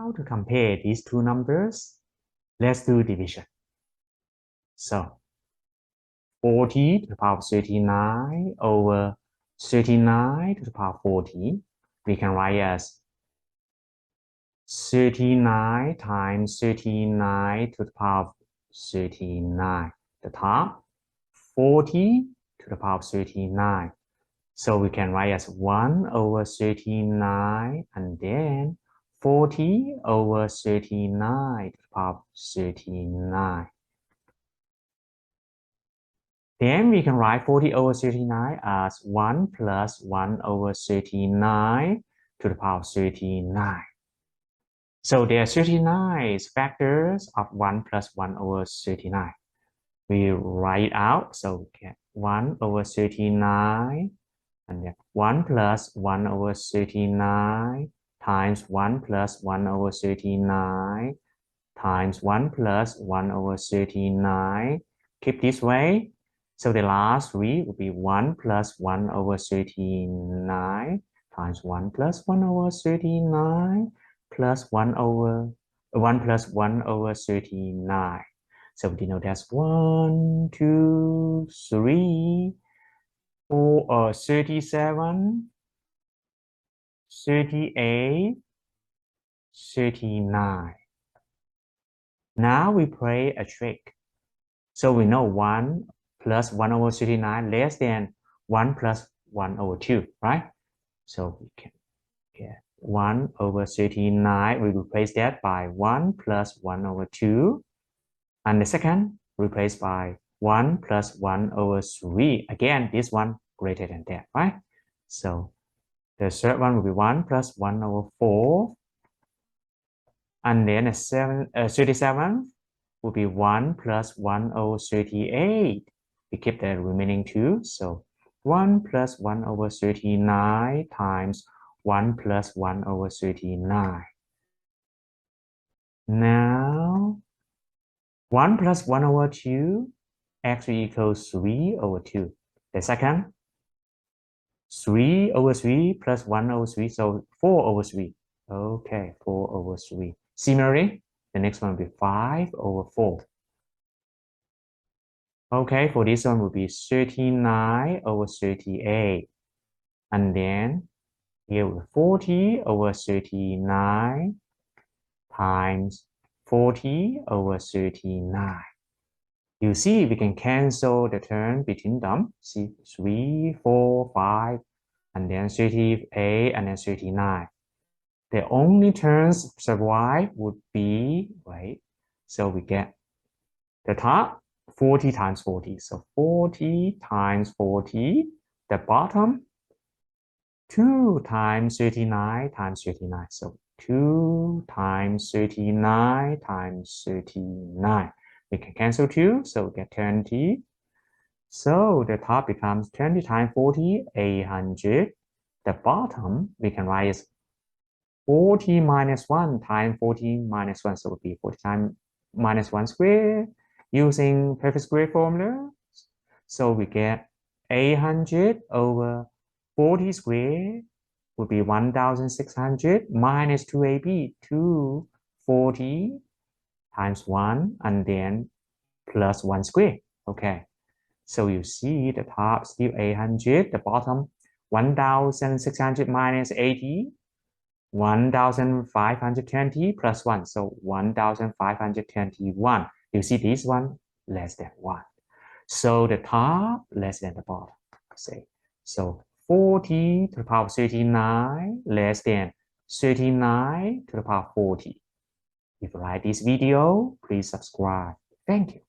Now to compare these two numbers, let's do division. So 40 to the power of 39 over 39 to the power of 40, we can write as 39 times 39 to the power of 39. The top, 40 to the power of 39. So we can write as 1 over 39 and then 40 over 39 to the power of 39. Then we can write 40 over 39 as 1 plus 1 over 39 to the power of 39. So there are 39 factors of 1 plus 1 over 39. We write it out, so we get 1 over 39 and then 1 plus 1 over 39 times 1 plus 1 over 39 times 1 plus 1 over 39. Keep this way. So the last three will be 1 plus 1 over 39 times 1 plus 1 over 39 plus 1 plus 1 over 39. So we denote that's 1, 2, 3, 4, 37, 38, 39. Now we play a trick. So we know 1 plus 1 over 39 less than 1 plus 1 over 2, right? So we can get 1 over 39. We replace that by 1 plus 1 over 2. And the second replaced by 1 plus 1 over 3. Again, this one greater than that, right? So the third one will be 1 plus 1 over 4. And then the 37 will be 1 plus 1 over 38. We keep the remaining 2. So 1 plus 1 over 39 times 1 plus 1 over 39. Now, 1 plus 1 over 2 actually equals 3 over 2. The second, 3 over 3 plus 1 over 3, so 4 over 3. Okay, 4 over 3. Similarly, the next one will be 5 over 4. Okay, for this one will be 39 over 38. And then here will be 40 over 39 times 40 over 39. You see, we can cancel the term between them. See, 3, 4, 5, and then 38, and then 39. The only terms survive would be, wait, so we get the top, 40 times 40. So 40 times 40. The bottom, 2 times 39 times 39. So 2 times 39 times 39. We can cancel 2, so we get 20. So the top becomes 20 times 40, 800. The bottom, we can write as 40 minus 1 times 40 minus 1. So it would be 40 times minus 1 squared using perfect square formula. So we get 800 over 40 squared would be 1,600 minus 2ab, 240 times 1 and then plus 1 squared. Okay, so you see the top still 800, the bottom 1,600 minus 80, 1,520 plus 1, so 1,521. You see this one less than 1. So the top less than the bottom, say. So 40 to the power of 39 less than 39 to the power of 40. If you like this video, please subscribe. Thank you.